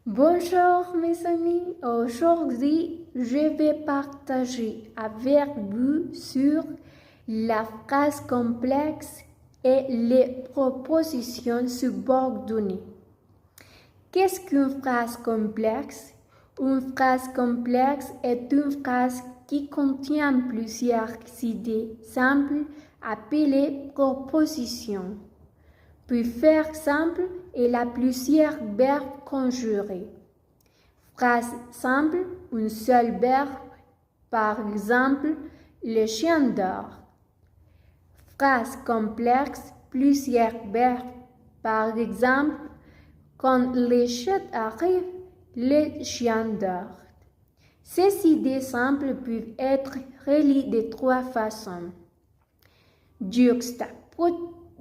Bonjour mes amis, aujourd'hui je vais partager avec vous sur la phrase complexe et les propositions subordonnées. Qu'est-ce qu'une phrase complexe? Une phrase complexe est une phrase qui contient plusieurs idées simples appelées propositions. Pour faire simple, il a plusieurs verbes conjurés. Phrase simple, un seul verbe, par exemple, le chien dort. Phrase complexe, plusieurs verbes, par exemple, quand les chats arrivent, le chien dort. Ces idées simples peuvent être reliées de trois façons.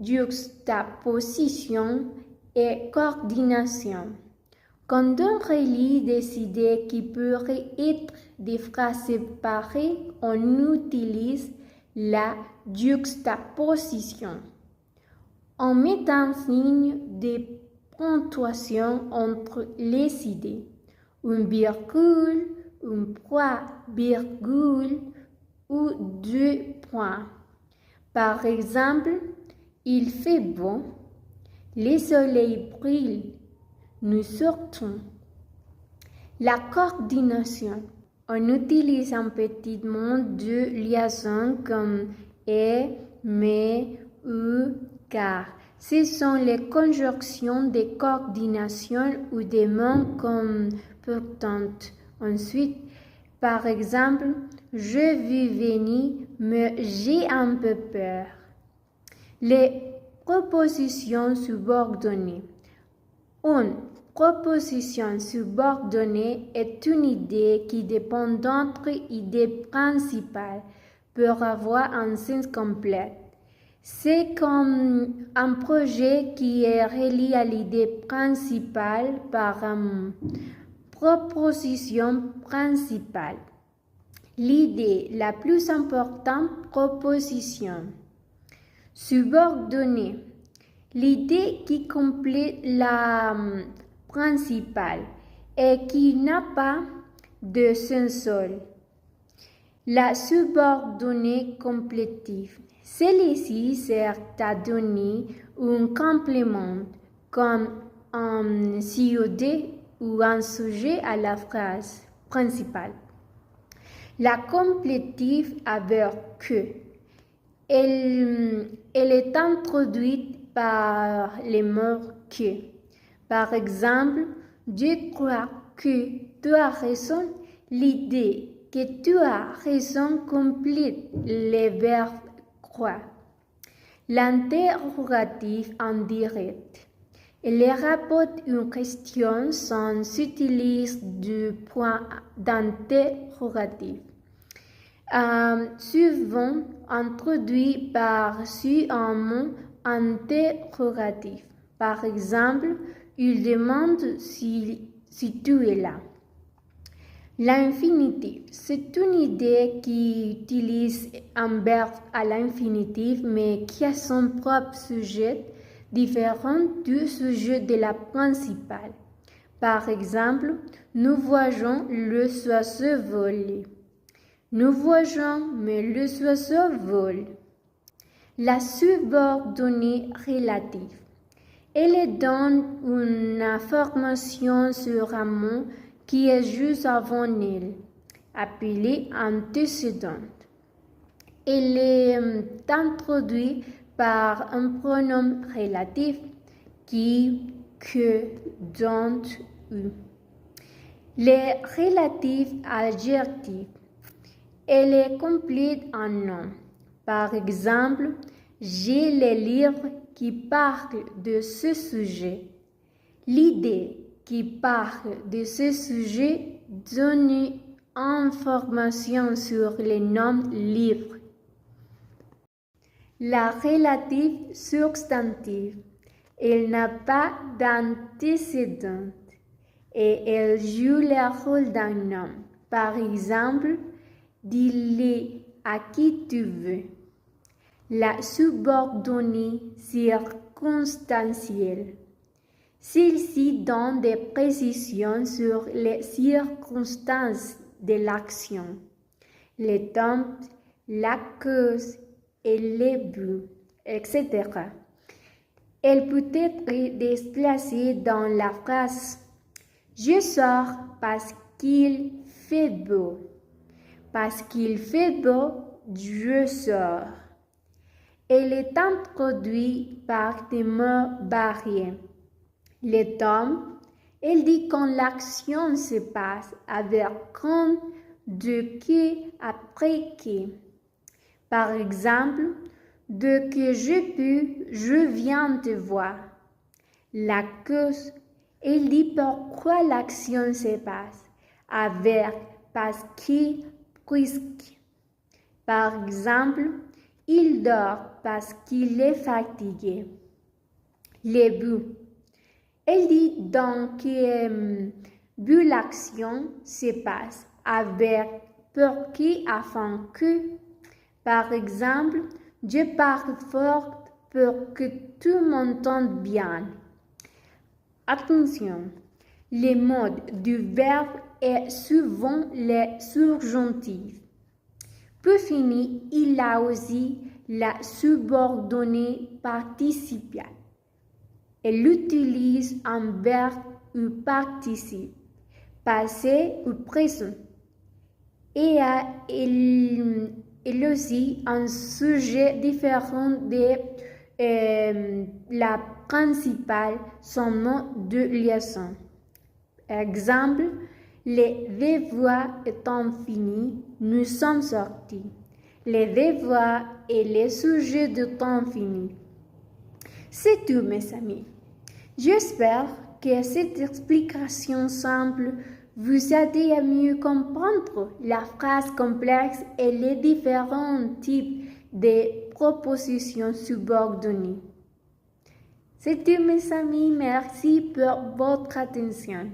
Juxtaposition et coordination. Quand on relie des idées qui pourraient être des phrases séparées, on utilise la juxtaposition. On met un signe de ponctuation entre les idées, une virgule, un point virgule ou deux points. Par exemple, il fait beau, le soleil brille, nous sortons. La coordination. On utilise un petit mot de liaison comme et, mais, ou, car. Ce sont les conjonctions de coordination ou des mots comme pourtant. Ensuite, par exemple, je vis venir, mais j'ai un peu peur. Les propositions subordonnées. Une proposition subordonnée est une idée qui dépend d'autres idées principales pour avoir un sens complet. C'est comme un projet qui est relié à l'idée principale par une proposition principale. L'idée la plus importante, proposition. Subordonnée. L'idée qui complète la principale et qui n'a pas de sens seul. La subordonnée complétive. Celle-ci sert à donner un complément comme un COD ou un sujet à la phrase principale. La complétive avec que. Elle est introduite par les mots que. Par exemple, je crois que tu as raison. L'idée que tu as raison complète le verbe croire. L'interrogatif indirect. Elle rapporte une question sans utiliser du point d'interrogatif. Souvent introduit par-dessus un mot interrogatif. Par exemple, il demande si tu es là. L'infinitif, c'est une idée qui utilise un verbe à l'infinitif mais qui a son propre sujet différent du sujet de la principale. Par exemple, nous voyons le oiseau voler. Nous voyons, mais le oiseau vole. La subordonnée relative. Elle donne une information sur un mot qui est juste avant elle, appelée antécédente. Elle est introduite par un pronom relatif qui, que, dont, u. Les relatifs adjectifs. Elle est complète en nom. Par exemple, j'ai les livres qui parlent de ce sujet. L'idée qui parle de ce sujet donne information sur les noms livres. La relative substantive. Elle n'a pas d'antécédent et elle joue le rôle d'un nom. Par exemple, dis-le à qui tu veux. La subordonnée circonstancielle. Celle-ci donne des précisions sur les circonstances de l'action, les temps, la cause et les buts, etc. Elle peut être déplacée dans la phrase « Je sors parce qu'il fait beau ». Parce qu'il fait beau, je sors. Elle est introduite par des mots barrières. Les temps, elle dit quand l'action se passe avec quand, de qui, après qui. Par exemple, de que je peux, je viens te voir. La cause, elle dit pourquoi l'action se passe avec parce que, puisque. Par exemple, il dort parce qu'il est fatigué. Les buts. Elle dit donc que but l'action se passe avec pour qui afin que. Par exemple, je parle fort pour que tout m'entende bien. Attention, le mode du verbe est souvent le subjonctif. Pour finir, il a aussi la subordonnée participiale. Elle utilise un verbe ou participe, passé ou présent. Et elle aussi un sujet différent de la principale, son mot de liaison. Exemple, les devoirs étant finis, nous sommes sortis. Les devoirs et les sujets de temps fini. C'est tout, mes amis. J'espère que cette explication simple vous aide à mieux comprendre la phrase complexe et les différents types de propositions subordonnées. C'est tout, mes amis. Merci pour votre attention.